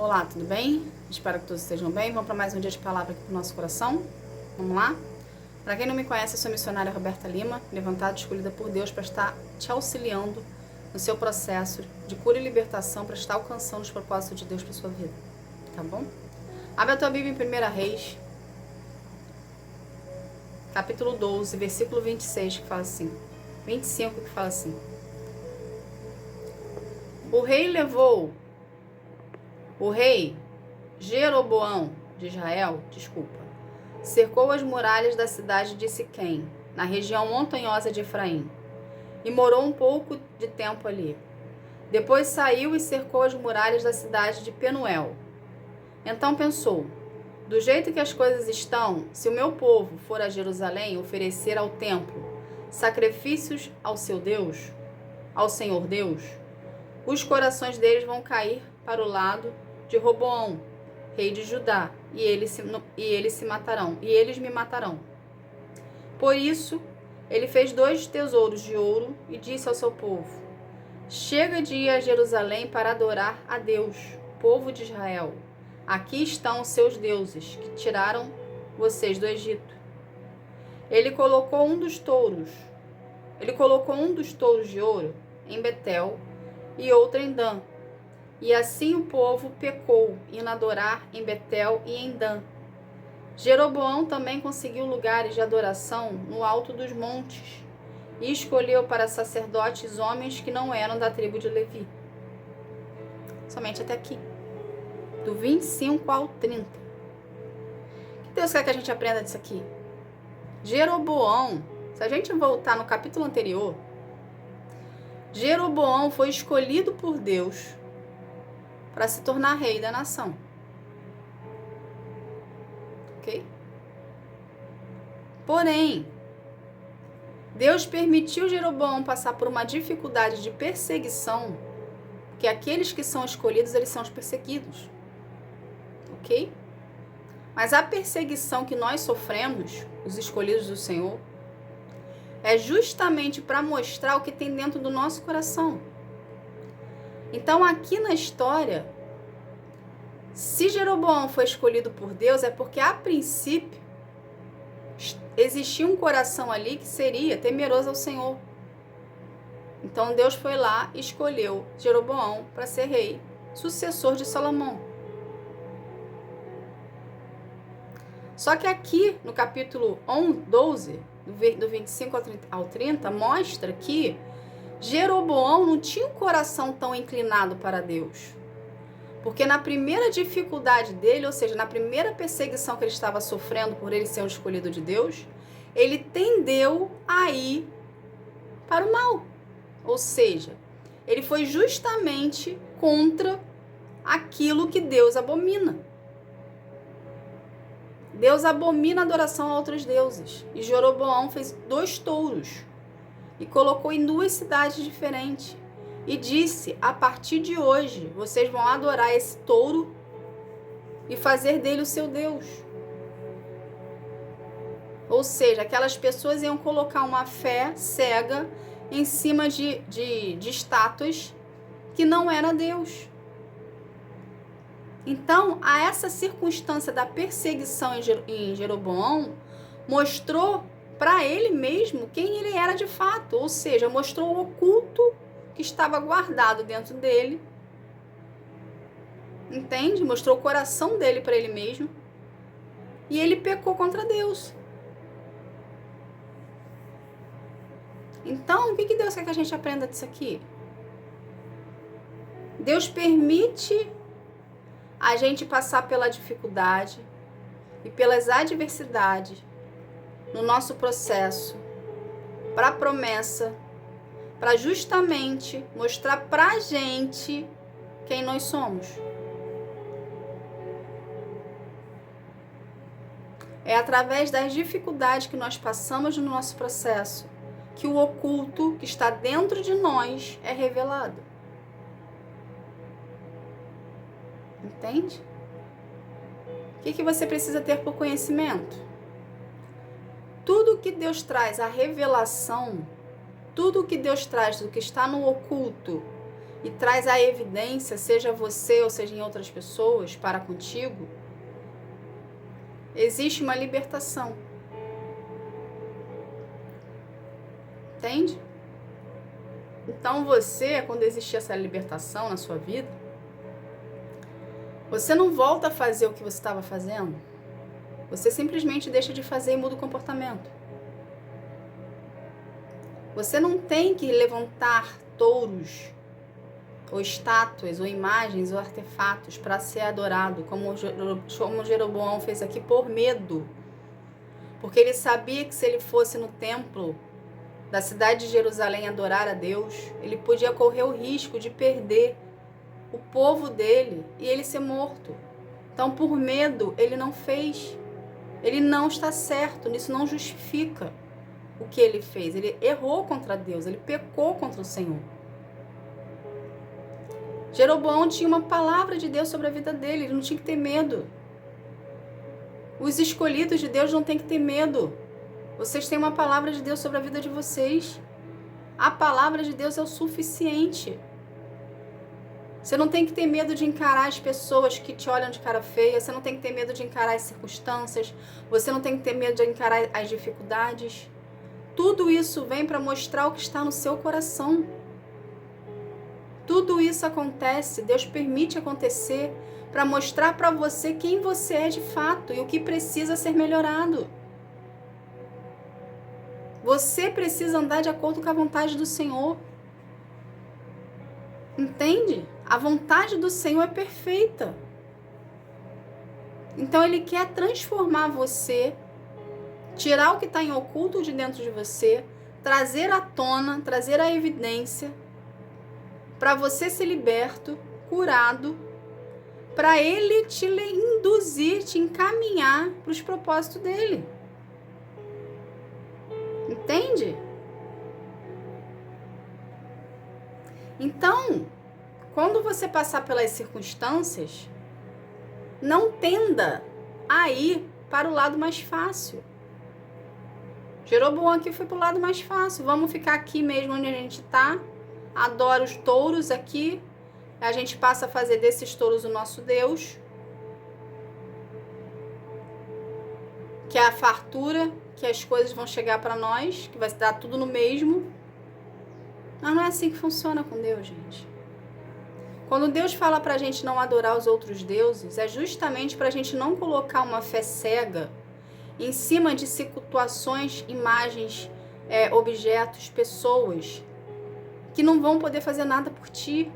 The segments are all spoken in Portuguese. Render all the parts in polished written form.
Olá, tudo bem? Espero que todos estejam bem. Vamos para mais um dia de palavra aqui para o nosso coração? Vamos lá? Para quem não me conhece, eu sou a missionária Roberta Lima, levantada e escolhida por Deus para estar te auxiliando no seu processo de cura e libertação, para estar alcançando os propósitos de Deus para sua vida. Tá bom? Abre a tua Bíblia em 1 Reis, capítulo 12, versículo 26, que fala assim. 25, que fala assim. O rei Jeroboão de Israel, cercou as muralhas da cidade de Siquém, na região montanhosa de Efraim, e morou um pouco de tempo ali. Depois saiu e cercou as muralhas da cidade de Penuel. Então pensou: do jeito que as coisas estão, se o meu povo for a Jerusalém oferecer ao templo sacrifícios ao seu Deus, ao Senhor Deus, os corações deles vão cair para o lado de Roboão, rei de Judá, e eles me matarão. Por isso, ele fez 2 tesouros de ouro e disse ao seu povo: chega de ir a Jerusalém para adorar a Deus, povo de Israel. Aqui estão os seus deuses, que tiraram vocês do Egito. Ele colocou um dos touros de ouro em Betel e outro em Dan. E assim o povo pecou, indo adorar em Betel e em Dan. Jeroboão também conseguiu lugares de adoração no alto dos montes e escolheu para sacerdotes homens que não eram da tribo de Levi. Somente até aqui, do 25 ao 30. O que Deus quer que a gente aprenda disso aqui? Jeroboão, se a gente voltar no capítulo anterior, Jeroboão foi escolhido por Deus para se tornar rei da nação. Ok? Porém, Deus permitiu Jeroboão passar por uma dificuldade de perseguição, porque aqueles que são escolhidos, eles são os perseguidos. Ok? Mas a perseguição que nós sofremos, os escolhidos do Senhor, é justamente para mostrar o que tem dentro do nosso coração. Então, aqui na história, se Jeroboão foi escolhido por Deus, é porque, a princípio, existia um coração ali que seria temeroso ao Senhor. Então, Deus foi lá e escolheu Jeroboão para ser rei, sucessor de Salomão. Só que aqui, no capítulo 12, do 25 ao 30, mostra que Jeroboão não tinha um coração tão inclinado para Deus. Porque na primeira dificuldade dele, ou seja, na primeira perseguição que ele estava sofrendo por ele ser um escolhido de Deus, ele tendeu a ir para o mal. Ou seja, ele foi justamente contra aquilo que Deus abomina. Deus abomina a adoração a outros deuses. E Jeroboão fez 2 touros e colocou em 2 cidades diferentes. E disse: a partir de hoje, vocês vão adorar esse touro e fazer dele o seu Deus. Ou seja, aquelas pessoas iam colocar uma fé cega em cima de estátuas que não era Deus. Então, a essa circunstância da perseguição em Jeroboão mostrou para ele mesmo quem ele era de fato, ou seja, mostrou o oculto que estava guardado dentro dele, entende? Mostrou o coração dele para ele mesmo, e ele pecou contra Deus. Então, o que Deus quer que a gente aprenda disso aqui? Deus permite a gente passar pela dificuldade e pelas adversidades no nosso processo, para a promessa, para justamente mostrar para a gente quem nós somos. É através das dificuldades que nós passamos no nosso processo que o oculto que está dentro de nós é revelado. Entende? O que você precisa ter por conhecimento? Tudo que Deus traz, a revelação, tudo que Deus traz do que está no oculto e traz a evidência, seja você ou seja em outras pessoas, para contigo, existe uma libertação. Entende? Então você, quando existir essa libertação na sua vida, você não volta a fazer o que você estava fazendo. Você simplesmente deixa de fazer e muda o comportamento. Você não tem que levantar touros, ou estátuas, ou imagens, ou artefatos para ser adorado, como Jeroboão fez aqui, por medo. Porque ele sabia que se ele fosse no templo da cidade de Jerusalém adorar a Deus, ele podia correr o risco de perder o povo dele e ele ser morto. Então, por medo, ele não fez. Ele não está certo, isso não justifica o que ele fez. Ele errou contra Deus, ele pecou contra o Senhor. Jeroboão tinha uma palavra de Deus sobre a vida dele, ele não tinha que ter medo. Os escolhidos de Deus não têm que ter medo. Vocês têm uma palavra de Deus sobre a vida de vocês. A palavra de Deus é o suficiente. Você não tem que ter medo de encarar as pessoas que te olham de cara feia. Você não tem que ter medo de encarar as circunstâncias. Você não tem que ter medo de encarar as dificuldades. Tudo isso vem para mostrar o que está no seu coração. Tudo isso acontece, Deus permite acontecer para mostrar para você quem você é de fato e o que precisa ser melhorado. Você precisa andar de acordo com a vontade do Senhor. Entende? A vontade do Senhor é perfeita. Então Ele quer transformar você, tirar o que está em oculto de dentro de você, trazer à tona, trazer à evidência, para você ser liberto, curado, para Ele te induzir, te encaminhar para os propósitos dEle. Entende? Então, quando você passar pelas circunstâncias, não tenda a ir para o lado mais fácil. Jeroboão aqui foi para o lado mais fácil. Vamos ficar aqui mesmo onde a gente está. Adora os touros aqui. A gente passa a fazer desses touros o nosso Deus. Que é a fartura, que as coisas vão chegar para nós, que vai dar tudo no mesmo. Mas não é assim que funciona com Deus, gente. Quando Deus fala para a gente não adorar os outros deuses, é justamente para a gente não colocar uma fé cega em cima de situações, imagens, objetos, pessoas que não vão poder fazer nada por ti.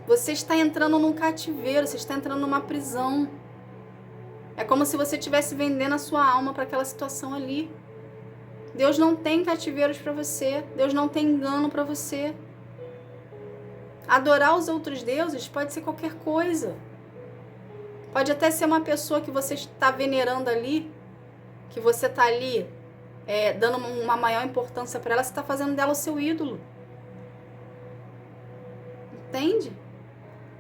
Você está entrando num cativeiro, você está entrando numa prisão. É como se você estivesse vendendo a sua alma para aquela situação ali. Deus não tem cativeiros para você. Deus não tem engano para você. Adorar os outros deuses pode ser qualquer coisa. Pode até ser uma pessoa que você está venerando ali, que você está ali dando uma maior importância para ela, você está fazendo dela o seu ídolo. Entende?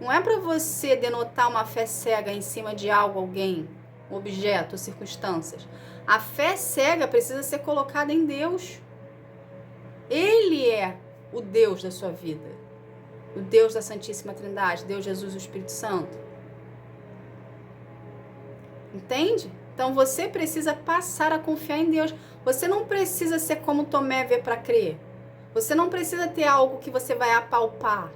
Não é para você denotar uma fé cega em cima de algo, alguém, objeto, circunstâncias. A fé cega precisa ser colocada em Deus. Ele é o Deus da sua vida. O Deus da Santíssima Trindade, Deus, Jesus e o Espírito Santo. Entende? Então você precisa passar a confiar em Deus. Você não precisa ser como Tomé vê para crer. Você não precisa ter algo que você vai apalpar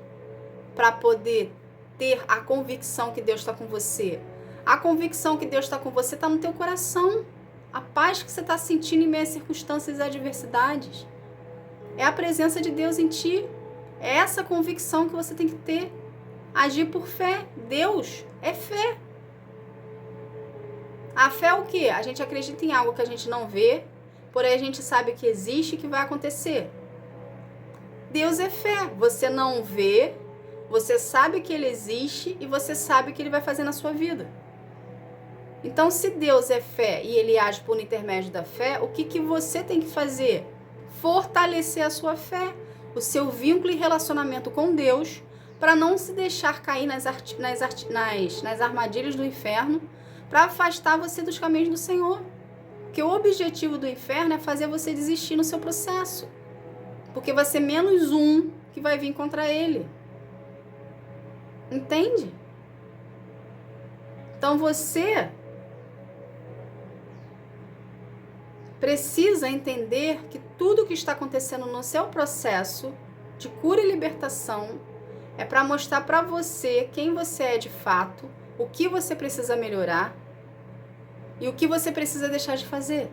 para poder ter a convicção que Deus está com você. A convicção que Deus está com você está no teu coração. A paz que você está sentindo em meio às circunstâncias e adversidades. É a presença de Deus em ti. É essa convicção que você tem que ter. Agir por fé. Deus é fé. A fé é o quê? A gente acredita em algo que a gente não vê, porém a gente sabe que existe e que vai acontecer. Deus é fé. Você não vê, você sabe que Ele existe e você sabe o que Ele vai fazer na sua vida. Então, se Deus é fé e Ele age por intermédio da fé, o que você tem que fazer? Fortalecer a sua fé, o seu vínculo e relacionamento com Deus, para não se deixar cair nas armadilhas do inferno, para afastar você dos caminhos do Senhor. Porque o objetivo do inferno é fazer você desistir no seu processo. Porque vai ser menos um que vai vir contra ele. Entende? Então você precisa entender que tudo que está acontecendo no seu processo de cura e libertação é para mostrar para você quem você é de fato, o que você precisa melhorar e o que você precisa deixar de fazer.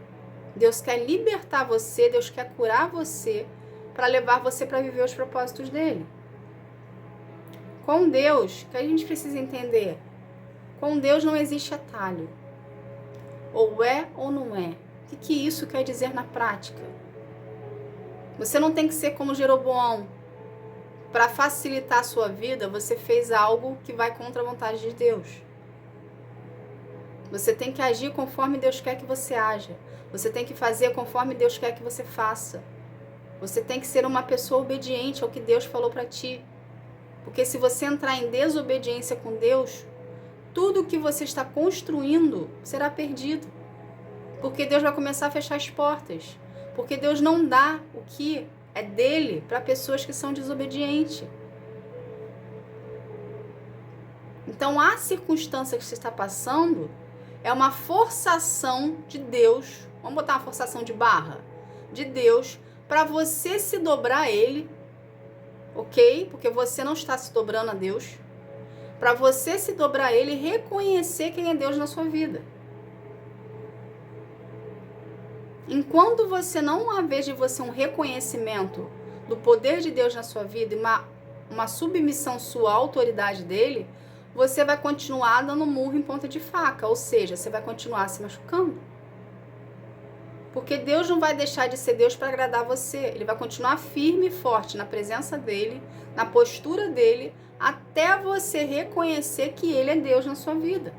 Deus quer libertar você, Deus quer curar você para levar você para viver os propósitos dele. Com Deus, o que a gente precisa entender? Com Deus não existe atalho. Ou é ou não é. O que isso quer dizer na prática? Você não tem que ser como Jeroboão. Para facilitar a sua vida, você fez algo que vai contra a vontade de Deus. Você tem que agir conforme Deus quer que você haja. Você tem que fazer conforme Deus quer que você faça. Você tem que ser uma pessoa obediente ao que Deus falou para ti. Porque se você entrar em desobediência com Deus, tudo que você está construindo será perdido. Porque Deus vai começar a fechar as portas. Porque Deus não dá o que é dele para pessoas que são desobedientes. Então, a circunstância que você está passando é uma forçação de Deus. Vamos botar uma forçação de barra? De Deus para você se dobrar a ele. Ok? Porque você não está se dobrando a Deus. Para você se dobrar a ele e reconhecer quem é Deus na sua vida. Enquanto você não haver de você um reconhecimento do poder de Deus na sua vida e uma submissão sua à autoridade dele, você vai continuar dando murro em ponta de faca, ou seja, você vai continuar se machucando. Porque Deus não vai deixar de ser Deus para agradar você, ele vai continuar firme e forte na presença dele, na postura dele, até você reconhecer que ele é Deus na sua vida.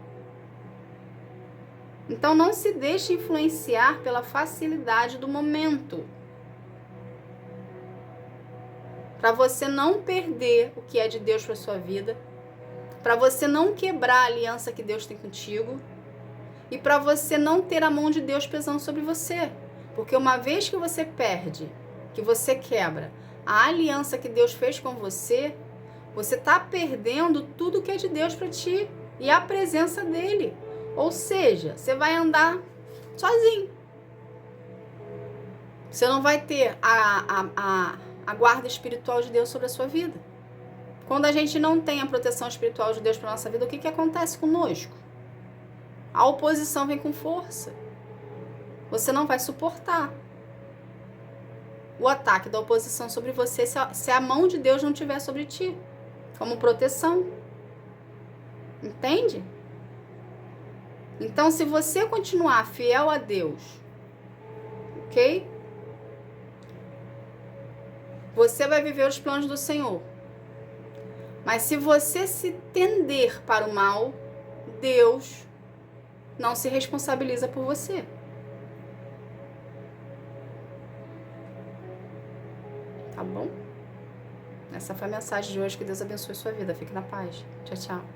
Então não se deixe influenciar pela facilidade do momento. Para você não perder o que é de Deus para sua vida, para você não quebrar a aliança que Deus tem contigo e para você não ter a mão de Deus pesando sobre você. Porque uma vez que você perde, que você quebra a aliança que Deus fez com você, você está perdendo tudo que é de Deus para ti e a presença dele. Ou seja, você vai andar sozinho. Você não vai ter a guarda espiritual de Deus sobre a sua vida. Quando a gente não tem a proteção espiritual de Deus para a nossa vida, o que acontece conosco? A oposição vem com força. Você não vai suportar o ataque da oposição sobre você se a mão de Deus não estiver sobre ti, como proteção. Entende? Então, se você continuar fiel a Deus, ok? Você vai viver os planos do Senhor. Mas se você se tender para o mal, Deus não se responsabiliza por você. Tá bom? Essa foi a mensagem de hoje. Que Deus abençoe sua vida. Fique na paz. Tchau, tchau.